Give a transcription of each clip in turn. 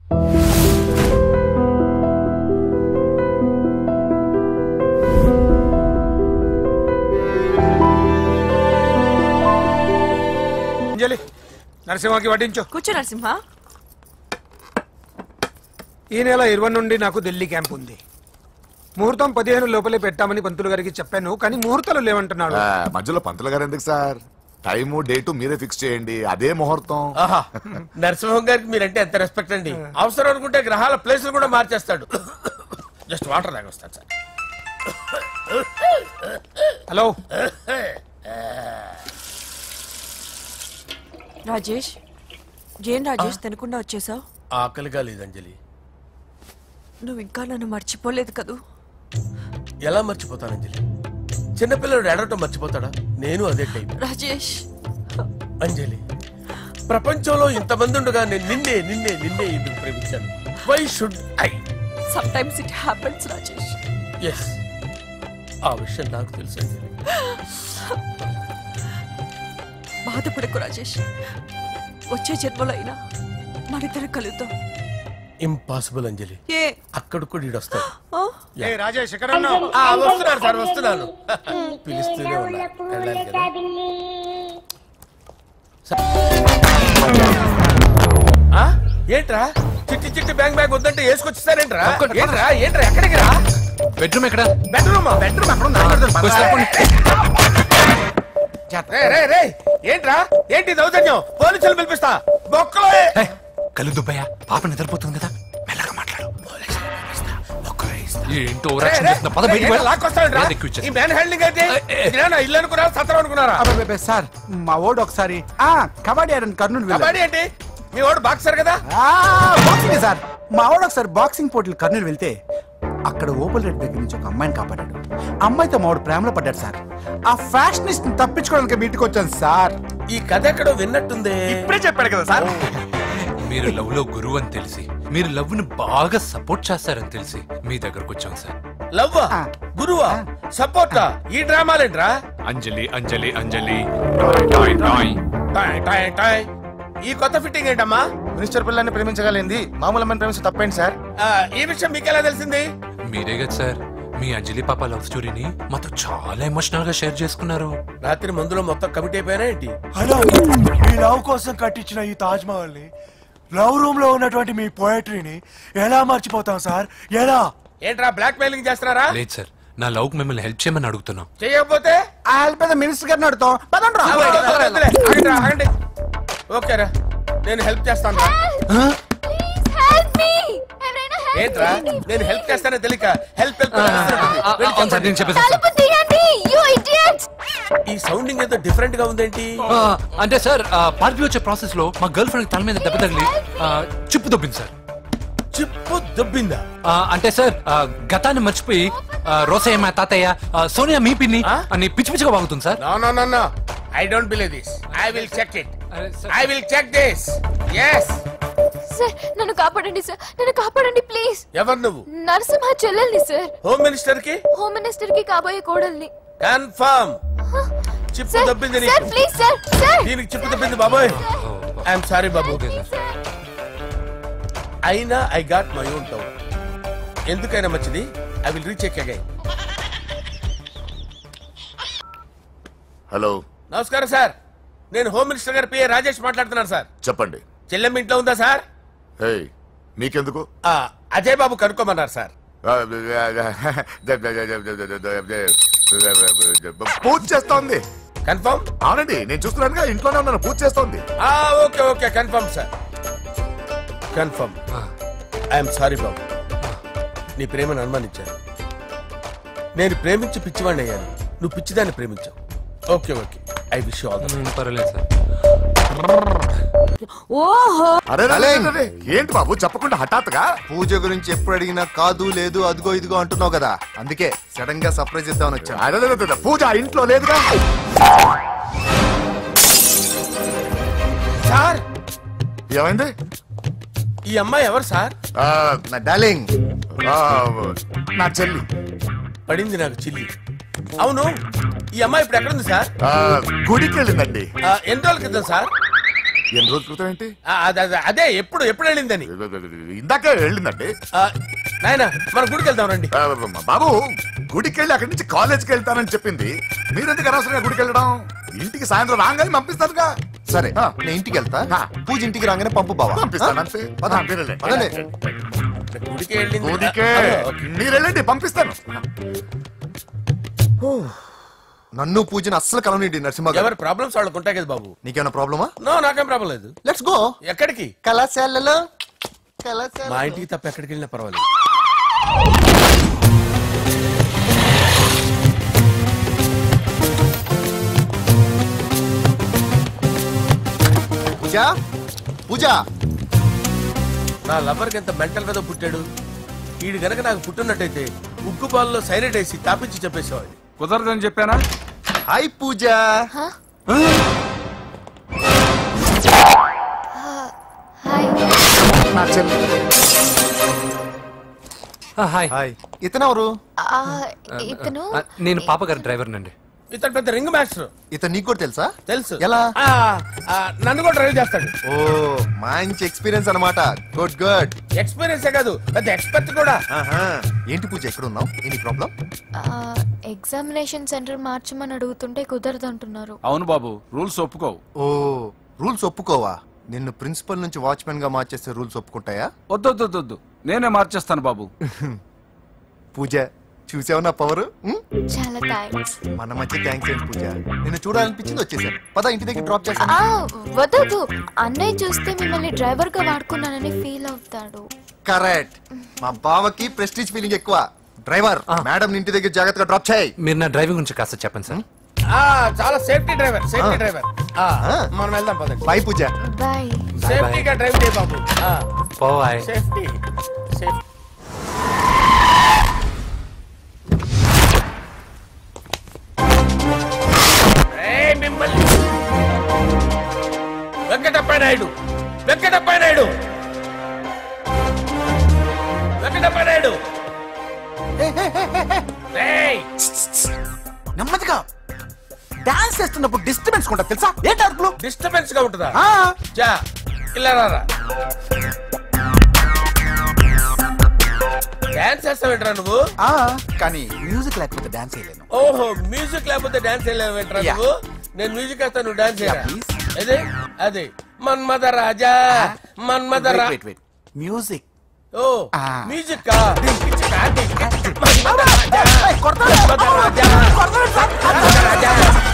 అంజలి నరసింహకి వడ్డించు. కూర్చో నరసింహ. ఈ నెల 20 నుండి నాకు ఢిల్లీ క్యాంప్ ఉంది. ముహూర్తం 15 లోపలే పెట్టామని పంతులు గారికి చెప్పాను, కానీ ముహూర్తాలు లేవంటున్నాడు. మధ్యలో పంతులు గారు ఎందుకు సార్? టైము డేటు మీరే ఫిక్స్ చేయండి, అదే ముహూర్తం. నరసింహం గారికి మీరంటే ఎంత రెస్పెక్ట్ అండి. అవసరం అనుకుంటే గ్రహాల ప్లేసులు కూడా మార్చేస్తాడు. జస్ట్ వాటర్ తాగొస్తాను సార్. హలో రాజేష్, ఏం రాజేష్ తినకుండా వచ్చేసావు? ఆకలిగా లేదు అంజలి. నువ్వు ఇంకా నన్ను మర్చిపోలేదు కదూ? ఎలా మర్చిపోతాను అంజలి? చిన్నపిల్లడు ఏడవటం మర్చిపోతాడా? నేను అదే టైప్. రాజేష్ అంజలి, ప్రపంచంలో ఇంతమంది ఉండగా నేను నిన్నే నిన్నే నిన్నే ఎందుకు ప్రేమించాను? Why should I? Sometimes it happens Rajesh. Yes, ఆ విషయం నాకు తెలుసు అంజలి. బాధపడకు రాజేష్, వచ్చే జన్మలో అయినా మనిద్దరం కలుద్దాం. ఇంపాసిబుల్ అంజలి. ఏ అక్కడ కూడా ఈడు వస్తాడు. రాజేష్ ఎక్కడ ఉన్నావు? వస్తున్నాడు సార్, వస్తున్నాను. పిలుస్తూనే ఉన్నా. వెళ్ళాలి కదా. ఏంట్రా చిట్టి చిట్టి బ్యాంక్ బ్యాగ్ వద్దంటే వేసుకొచ్చేసారేంట్రా? ఏంట్రా ఏంట్రా ఎక్కడికి రా? బెడ్రూమ్ ఎక్కడ? బెడ్రూమ్ బెడ్రూమ్ ఏంట్రా ఏంటి దౌర్జన్యం? పోలీసులు పిలిపిస్తా. బొక్కలో కళ్ళు దుబ్బయ్యా, పాప నిద్రపోతుంది కదా, మెల్లగా మాట్లాడు. ఏంటో ఇల్లు అనుకున్నారా సత్రం అనుకున్నారా? సార్ మా ఓడు ఒకసారి కబడ్డీ ఆడని కర్నూలు. కబడ్డీ ఏంటి? మీ ఓడు బాక్సర్ కదా? Boxing sir. మా ఓడు ఒకసారి బాక్సింగ్ పోటీలు కర్నూలు వెళ్తే అక్కడ ఓపెన్ రెడ్ దగ్గర నుంచి ఒక అమ్మాయిని కాపాడాడు. అమ్మాయితో మావాడు ప్రేమలో పడ్డాడు సార్. ఆ ఫ్యాషనిస్ట్ తప్పించుకోవడానికి మీటికి వచ్చాను సార్. ఈ కథ ఎక్కడో విన్నట్టుంది. ఇప్పుడే చెప్పాడు కదా సార్. మీరు లవ్ లో గురువు అని తెలిసి, మీరు లవ్ ను బాగా సపోర్ట్ చేస్తారని తెలిసి మీ దగ్గరకు వచ్చాం సార్. లవ్వా గురువా సపోర్టా? ఈ డ్రామాలేంట్రా? అంజలి అంజలి అంజలి ఈ కొత్త ఫిట్టింగ్ ఏంటమ్మా? మినిస్టర్ పిల్లల్ని ప్రేమించగలిగింది మామూలు అమ్మని ప్రేమించి తప్పేంటి సార్? ఈ విషయం మీకు ఎలా తెలిసింది? మీరే కదా సార్ మీ అంజలి పాప లవ్ స్టోరీని మాతో చాలా ఎమోషనల్ గా షేర్ చేసుకున్నారు. రాత్రి మందులో మొత్తం కమిటీ అయిపోయినా ఏంటి? హలో, మీ లవ్ కోసం కట్టించిన ఈ తాజ్ మహల్ ని, లవ్ రూమ్ లో ఉన్నటువంటి మీ పోయట్రీని ఎలా మర్చిపోతాం సార్? ఎలా? ఏంట్రా బ్లాక్ మెయిలింగ్ చేస్తున్నారా? లేదు సార్, నా లవ్ మిమ్మల్ని హెల్ప్ చేయమని అడుగుతున్నాం. చేయకపోతే ఆ హెల్ప్ అయితే మినిస్టర్ గారిని అడుగుతాం. ఆగండి. ఓకేరా, నేను హెల్ప్ చేస్తాను. ఏంట్రా నేను హెల్ప్ చేస్తానో తెలియక హెల్ప్ ఈ సౌండింగ్ ఏదో డిఫరెంట్ గా ఉందేంటి? అంటే సార్ పార్టీ వచ్చే ప్రాసెస్ లో మా గర్ల్ ఫ్రెండ్ తల మీద దెబ్బ తగిలి చిప్పు దొబ్బింది సార్. చిప్పు దొబ్బిందా? అంటే సార్ గతాన్ని మర్చిపోయి రోసయ్య తాతయ్య సోనియా మీ పిన్ని అని పిచ్చి పిచ్చిగా వాగుతుంది sir. No I don't believe this. I will check it. I will check this. Yes. Sir నన్ను కాపాడండి సార్, నన్ను కాపాడండి ప్లీజ్. ఎవరు నువ్వు? నరసింహ చెల్లెల్ని సార్. హోమ్ మినిస్టర్ కి కాబోయే కోడల్ని. కన్ఫర్మ్. చిప్పు దొబ్బింది నీకు. Sir please sir. సార్ దీనికి చిప్పు దొబ్బింది బాబోయ్. ఐ యామ్ సారీ బాబు. అయినా I got my own town. ఎందుకైనా మంచిది, I will recheck again. Hello, నమస్కారం సార్. నేను హోమ్ మినిస్టర్ గారి పిఏ రాజేష్ మాట్లాడుతున్నాను సార్. చెప్పండి. చెల్లెమ్మ ఇంట్లో ఉందా సార్? మీకెందుకు? అజయ్ బాబు కనుక్కోమన్నారు సార్. పూజ చేస్తోంది. కన్ఫర్మ్? అవునండి, నేను చూస్తున్నానుగా, ఇంట్లోనే ఉన్నాను, పూజ చేస్తోంది. Okay confirm sir, confirm. I'm sorry బాబు, నీ ప్రేమను అనుమానించాను. నేను ప్రేమించి పిచ్చివాడిని అయ్యాను, నువ్వు పిచ్చిదాన్ని ప్రేమించావు. Okay I wish you all the best. పర్వాలేదు సార్. ఏంటి బాబు చెప్పకుండా హఠాత్తుగా? పూజ గురించి ఎప్పుడు అడిగినా కాదు లేదు అదిగో ఇదిగో అంటున్నావు కదా, అందుకే సడన్ గా సర్ప్రైజ్ ఇద్దామని వచ్చాను. పూజ ఇంట్లో లేదుగా సార్. ఏమైంది? ఈ అమ్మాయి ఎవరు సార్? నా డార్లింగ్, నా చెల్లి. పడింది నాకు చిల్లి. అవును, ఈ అమ్మాయి ఇప్పుడు ఎక్కడుంది సార్? గుడికి వెళ్ళిందండి. ఎన్ని రోజుల క్రితం సార్? ఎన్ని రోజుల క్రితం ఏంటి? అదే ఎప్పుడు వెళ్ళిందని. ఇందాకే వెళ్ళిందండి. నాయన మన గుడికి వెళ్దాం రండి. బాబు గుడికి వెళ్ళి అక్కడి నుంచి కాలేజ్కి వెళ్తానని చెప్పింది. మీరెందుకు అనవసరంగా గుడికి వెళ్ళడం? ఇంటికి సాయంత్రం రాగానే పంపిస్తారుగా. సరే నేను ఇంటికి వెళ్తా. పూజ ఇంటికి రాగానే పంపు బావా. పంపిస్తాను అంతే. గుడికి వెళ్ళింది. గుడికే మీరు వెళ్ళండి, పంపిస్తాను. నన్ను పూజను అస్సలు కలవనండి నరసింహ గారు. ఎవరి ప్రాబ్లమ్స్ వాళ్ళకు ఉంటాయి కదా బాబు. నీకేమైనా ప్రాబ్లమా? నో, నాకేం ప్రాబ్లం లేదు. Let's go. ఎక్కడికి? కళాశాలలో. మా ఇంటికి తప్ప ఎక్కడికి వెళ్ళినా పర్వాలేదు. పూజ పూజ. నా లవర్కి ఎంత మెంటల్ మీద పుట్టాడు. వీడు గనక నాకు పుట్టినట్టయితే ఉగ్గు పాలలో సైలెంట్ వేసి తాపించి చెప్పేసేవాడిని. కుదరదని చెప్పానా? హాయ్ పూజ. హాయ్. హాయ్. ఇతనెవరు? ఇతను నేను పాప గారి డ్రైవర్ నండి. ఇతను పెద్ద రింగ్ మాస్టర్. ఇతను నీకు కూడా తెలుసా? తెలుసు. ఎలా? నన్ను కూడా డ్రైవ్ చేస్తాడు. ఓ మంచి ఎక్స్పీరియన్స్ అన్నమాట. Good good. ఎక్స్పీరియన్సే కాదు, పెద్ద ఎక్స్పర్ట్ కూడా. ఏంటి పూజ ఎక్కడ ఉన్నావు? Any problem? ఎగ్జామినేషన్ సెంటర్ మార్చమని అడుగుతుంటే కుదరదంటున్నారు. అవును బాబు, రూల్స్ ఒప్పుకోవు. ఓ రూల్స్ ఒప్పుకోవా? నిన్ను ప్రిన్సిపల్ నుంచి వాచ్మెన్ గా మార్చేస్తే రూల్స్ ఒప్పుకుంటాయా? వద్దు, నేనే మార్చేస్తాను బాబు. పూజ చూసావు నా పవర్? చాలా థ్యాంక్స్. మన మధ్య థ్యాంక్స్ ఏంటి పూజ? నిన్ను చూడాలనిపించింది వచ్చేసాను. పద ఇంటి దగ్గర డ్రాప్ చేస్తాను. వద్దు, అన్నయ్య చూస్తే మిమ్మల్ని డ్రైవర్ గా వాడుకున్నానని ఫీల్ అవుతాడు. కరెక్ట్. మా బావకి ప్రెస్టీజ్ ఫీలింగ్ ఎక్కువ. డ్రైవర్ మేడం ఇంటి దగ్గర జాగ్రత్తగా డ్రాప్ చేయి. మీరు నా డ్రైవింగ్ గురించి కాస్త చెప్పండి సార్. చాలా సేఫ్టీ డ్రైవర్. మనం వెళ్దాం పదండి. బై పూజ. బాయ్. సేఫ్టీగా డ్రైవ్ చేయ బాబు. బాయ్. సేఫ్టీ. మిమ్మల్ని వెంకటప్ప నాయుడు. నెమ్మదిగా డాన్స్ చేస్తున్నప్పుడు డిస్టర్బెన్స్ కూడా తెలుసా? ఏంటి అరుపులు? డిస్టర్బెన్స్ గా ఉంటుందా? ఇలా రారా. డాన్స్ చేస్తావేంట్రా నువ్వు? కానీ మ్యూజిక్ లేకపోతే డాన్స్ చేయలేను. ఓహో, మ్యూజిక్ లేకపోతే డాన్స్ చేయలేవేంట్రా నువ్వు? నేను మ్యూజిక్ వేస్తా, నువ్వు డాన్స్ చేయరా? అదే మన్మథ రాజా. మ్యూజిక్. ఓ మ్యూజిక్.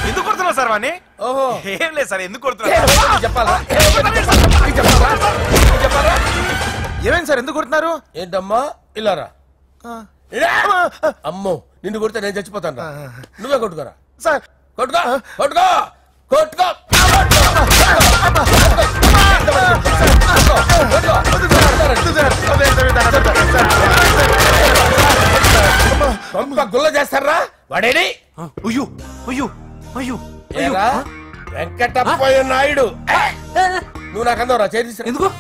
ఎందుకు కొడుతున్నావు సార్ వాణ్ణి? ఓహో ఏం లేదు సార్, ఎందుకు కొడుతున్నారు చెప్పాలా? ఏమైంది సార్, ఎందుకు కొడుతున్నారు? ఏంటమ్మా ఇలారా. అమ్మో, నిన్ను కొడితే నేను చచ్చిపోతాను. నువ్వే కొట్టుకోరా సార్. కొట్టుకో. గుల్ల చేస్తారా వాడేని? వెంకటప్పయ్య నాయుడు. నువ్వు నాకు అందవరా?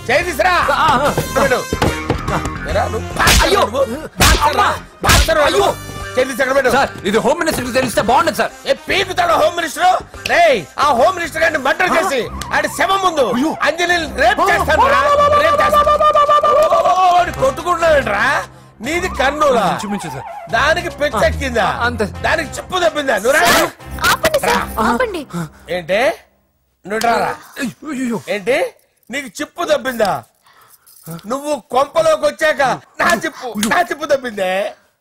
చేసిరా. ఇది హోమ్ మినిస్టర్ తెలిస్తే బాగుండదు సార్. పీకుతాడు హోమ్ మినిస్టర్. ఆ హోమ్ మినిస్టర్ గారిని మర్డర్ చేసి ఆడి శవం ముందు అంజలి రేప్ చేస్తాను. కొట్టుకుంటున్నావేంట్రా? నీది కన్నులా? దానికి పెచ్చెక్కిందా? దానికి చెప్పు తప్పిందా? ఏంటి నువ్వు రారా? ఏంటి నీకు చిప్పు తప్పిందా? నువ్వు కొంపలోకి వచ్చాక నా చిప్పు తప్పిందే.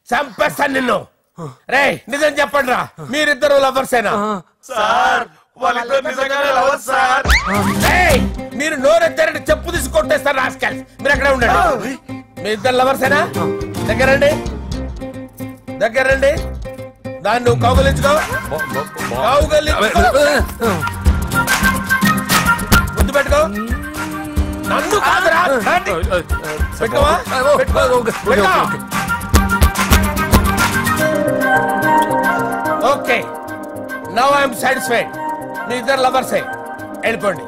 చంపేస్తాను నిన్ను. రేయ్ నిజం చెప్పండి రా, మీరిద్దరు లవర్సేనా? మీరు నోరెత్తారంటే చెప్పు తీసి కొట్టేస్తారు రాస్కల్స్. మీరు ఎక్కడ ఉండండి. మీ ఇద్దరు లవర్సేనా? దగ్గరండి. దాన్ని నువ్వు కౌగలించుకో. ముద్దు పెట్టుకో. నన్ను కాదురా, పెట్టుకోవా? Okay, now I'm satisfied. మీ ఇద్దరు లవర్సే, వెళ్ళిపోండి.